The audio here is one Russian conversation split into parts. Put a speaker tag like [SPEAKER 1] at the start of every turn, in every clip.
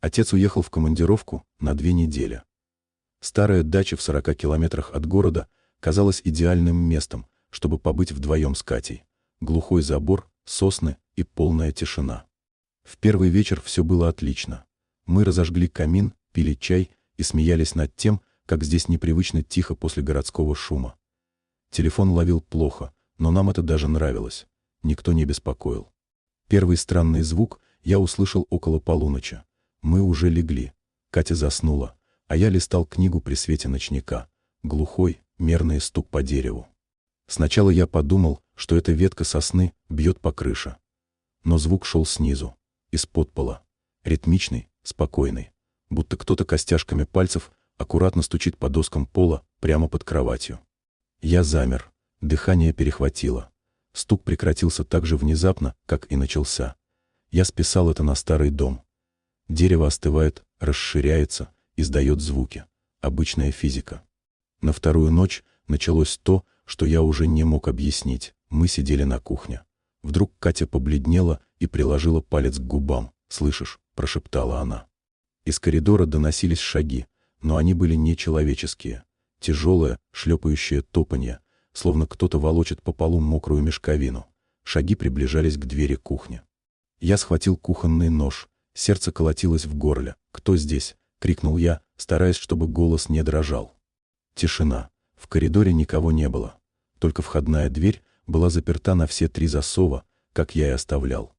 [SPEAKER 1] Отец уехал в командировку на 2 недели. Старая дача в 40 километрах от города казалась идеальным местом, чтобы побыть вдвоем с Катей. Глухой забор, сосны и полная тишина. В первый вечер все было отлично. Мы разожгли камин, пили чай и смеялись над тем, как здесь непривычно тихо после городского шума. Телефон ловил плохо, но нам это даже нравилось. Никто не беспокоил. Первый странный звук я услышал около полуночи. Мы уже легли. Катя заснула, а я листал книгу при свете ночника. Глухой, мерный стук по дереву. Сначала я подумал, что эта ветка сосны бьет по крыше. Но звук шел снизу, из-под пола. Ритмичный, спокойный. Будто кто-то костяшками пальцев аккуратно стучит по доскам пола прямо под кроватью. Я замер. Дыхание перехватило. Стук прекратился так же внезапно, как и начался. Я списал это на старый дом. Дерево остывает, расширяется, издает звуки. Обычная физика. На вторую ночь началось то, что я уже не мог объяснить. Мы сидели на кухне. Вдруг Катя побледнела и приложила палец к губам. «Слышишь?» – прошептала она. Из коридора доносились шаги, но они были нечеловеческие. Тяжелое, шлепающее топанье, словно кто-то волочит по полу мокрую мешковину. Шаги приближались к двери кухни. Я схватил кухонный нож. Сердце колотилось в горле. «Кто здесь?» — крикнул я, стараясь, чтобы голос не дрожал. Тишина. В коридоре никого не было. Только входная дверь была заперта на все 3 засова, как я и оставлял.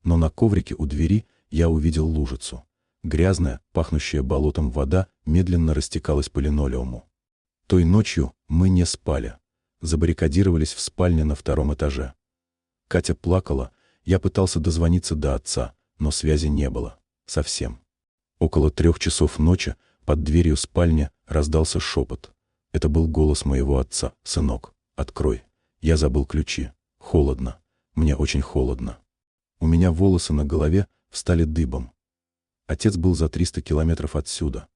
[SPEAKER 1] Но на коврике у двери я увидел лужицу. Грязная, пахнущая болотом вода медленно растекалась по линолеуму. Той ночью мы не спали. Забаррикадировались в спальне на 2-м этаже. Катя плакала, я пытался дозвониться до отца, но связи не было. Совсем. Около 3 часов ночи под дверью спальни раздался шепот. Это был голос моего отца. «Сынок, открой. Я забыл ключи. Холодно. Мне очень холодно». У меня волосы на голове встали дыбом. Отец был за 300 километров отсюда.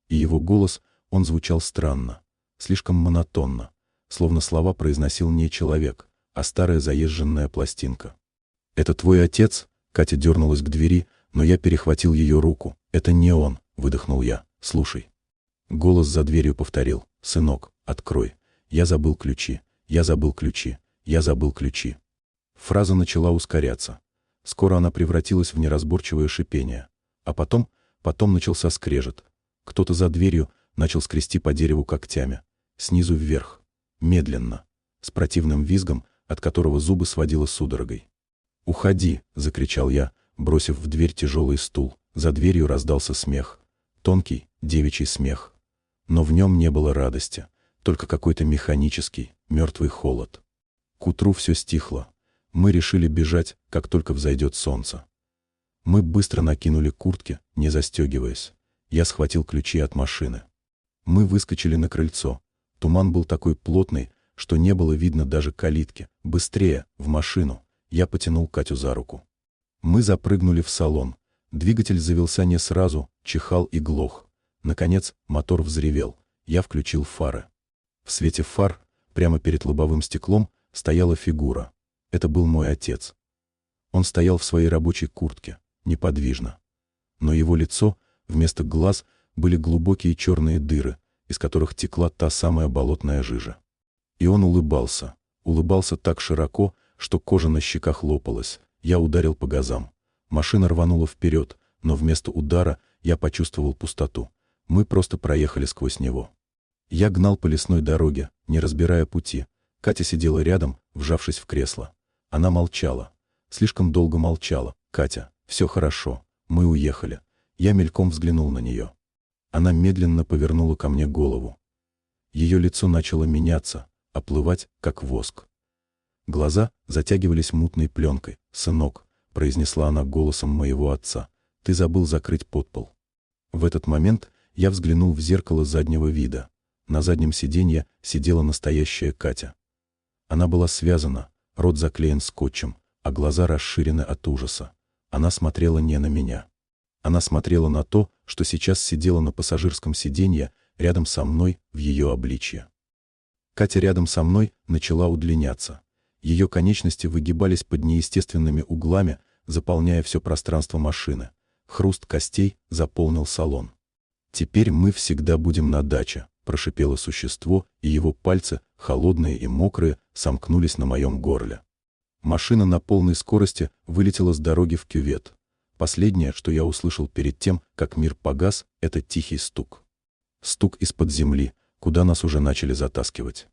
[SPEAKER 1] И его голос, он звучал странно, слишком монотонно, словно слова произносил не человек, а старая заезженная пластинка. «Это твой отец?» Катя дернулась к двери, но я перехватил ее руку. «Это не он», — выдохнул я. «Слушай». Голос за дверью повторил. «Сынок, открой. Я забыл ключи. Я забыл ключи. Я забыл ключи». Фраза начала ускоряться. Скоро она превратилась в неразборчивое шипение. А потом начался скрежет. Кто-то за дверью начал скрести по дереву когтями. Снизу вверх. Медленно. С противным визгом, от которого зубы сводило судорогой. «Уходи!» — закричал я, бросив в дверь тяжелый стул. За дверью раздался смех. Тонкий, девичий смех. Но в нем не было радости, только какой-то механический, мертвый холод. К утру все стихло. Мы решили бежать, как только взойдет солнце. Мы быстро накинули куртки, не застегиваясь. Я схватил ключи от машины. Мы выскочили на крыльцо. Туман был такой плотный, что не было видно даже калитки. «Быстрее, в машину!» Я потянул Катю за руку. Мы запрыгнули в салон. Двигатель завелся не сразу, чихал и глох. Наконец, мотор взревел. Я включил фары. В свете фар, прямо перед лобовым стеклом, стояла фигура. Это был мой отец. Он стоял в своей рабочей куртке, неподвижно. Но его лицо, вместо глаз, были глубокие черные дыры, из которых текла та самая болотная жижа. И он улыбался. Улыбался так широко, что кожа на щеках лопалась. Я ударил по газам. Машина рванула вперед, но вместо удара я почувствовал пустоту. Мы просто проехали сквозь него. Я гнал по лесной дороге, не разбирая пути. Катя сидела рядом, вжавшись в кресло. Она молчала. Слишком долго молчала. «Катя, все хорошо. Мы уехали». Я мельком взглянул на нее. Она медленно повернула ко мне голову. Ее лицо начало меняться, оплывать, как воск. Глаза затягивались мутной пленкой. «Сынок», — произнесла она голосом моего отца, — «ты забыл закрыть подпол». В этот момент я взглянул в зеркало заднего вида. На заднем сиденье сидела настоящая Катя. Она была связана, рот заклеен скотчем, а глаза расширены от ужаса. Она смотрела не на меня. Она смотрела на то, что сейчас сидело на пассажирском сиденье рядом со мной в ее обличье. Катя рядом со мной начала удлиняться. Ее конечности выгибались под неестественными углами, заполняя все пространство машины. хруст костей заполнил салон. «Теперь мы всегда будем на даче», — прошипело существо, и его пальцы, холодные и мокрые, сомкнулись на моем горле. Машина на полной скорости вылетела с дороги в кювет. Последнее, что я услышал перед тем, как мир погас, — это тихий стук. Стук из-под земли, куда нас уже начали затаскивать.